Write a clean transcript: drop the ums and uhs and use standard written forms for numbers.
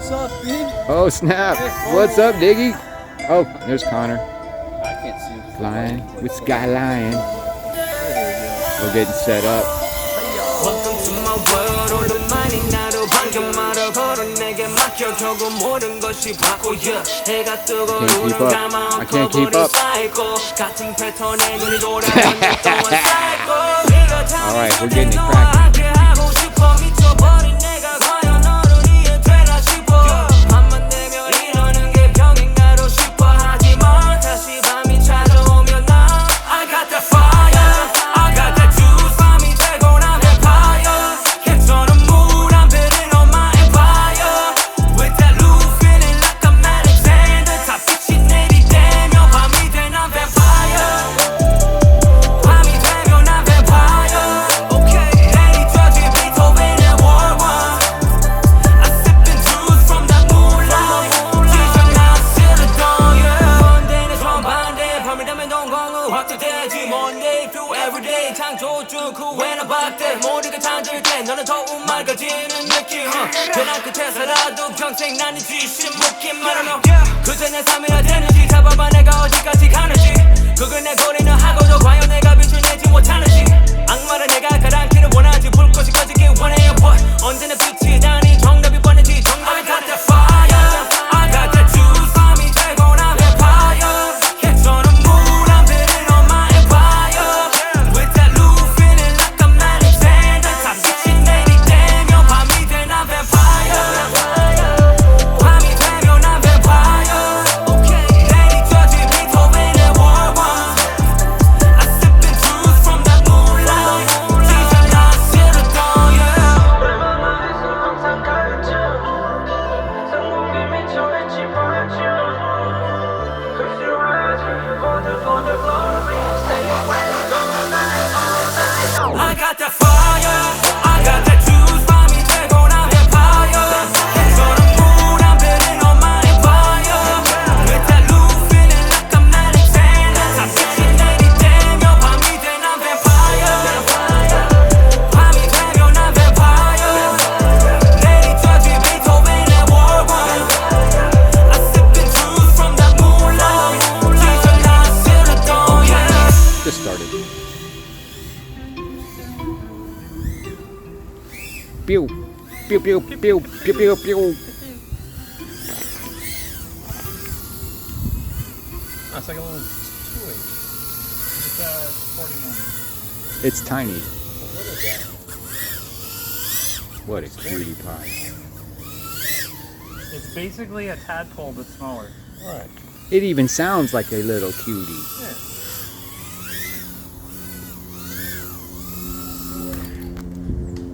What's up, Big? Oh, snap. What's up, Diggy? Oh, there's Connor. I can't see. Flying with Skylion. We're getting set up. Welcome to my world. 오랜만이 나로 반겨말아 걸어 내게 맡겨 결국 모든 것이 바꿔야 해가 뜨고 눈을 감아 엎어버린 사이코 같은 패턴에 눈이 돌아 동안 사이코 Alright, we're getting it cracking. 하고 싶어 미쳐버린 내가 과연 너를 이해되나 싶어 밤만 되면 이러는 게 병인가로 싶어 하지만 다시 밤이 찾아오면 나 I got the fire I got the juice 밤이 되고 난 vampire 괜찮은 물안 베린 on my empire With that loop feeling like I'm Alexander 다 빛이 내리대며 밤이 돼 난 vampire 밤이 되면 난 vampire Okay 내리쳐진 베토벤의 World One I sipping juice from that moonlight 지정 난 silly yeah 번데는 전반대 밤이 되면 동공은 확대되지 Monday through everyday 창조주 그 외나 박대 모두가 잠들 때 너는 더욱 맑아지는 느낌 변한 끝에 살아도 평생 나는 지신 묶인 말하며 그저 내 삶이라 되는지 잡아봐 내가 어디까지 가는지 그걸 내 거리는 하고도 과연 내가 빛을 내지 못하는지 악마를 내가 가라앉기를 원하지 불꽃이 꺼지길 원해요 But 언제나 빛이 나니 정답이 뻔했지 정답이 I got that fire I got that juice 밤이 되고 난 vampire 괜찮은 물안 베린 on my empire With that loop feeling like I'm Alexander 다 빛이 내리대며 밤이 돼 난 vampire 밤이 되면 난 vampire Okay 내리쳐진 베토벤의 World One I sipping juice from that moonlight 지정 난 silly yeah 오랜만에 항상 가르쳐 성공에 미쳐 있지 않죠 Cause you're ready for the glory Stay away from the night all night I got that fire I got that juice 밤이 되고 난 vampire 괜찮은 물안 베린 on my empire With that loop feeling like I'm Alexander 다 빛이 내리대며 밤이 돼 난 vampire 밤이 되면 난 vampire 내리쳐진 베토벤의 World One I sipping juice from that moonlight 지정 난 silly yeah Just started. Pew. Pew, pew, pew, pew, pew, pew. Oh, it's like a little toy. It's 40 millimeters. It's tiny. What is that? What a cutie pie. It's basically a tadpole but smaller. Alright. It even sounds like a little cutie. Yeah.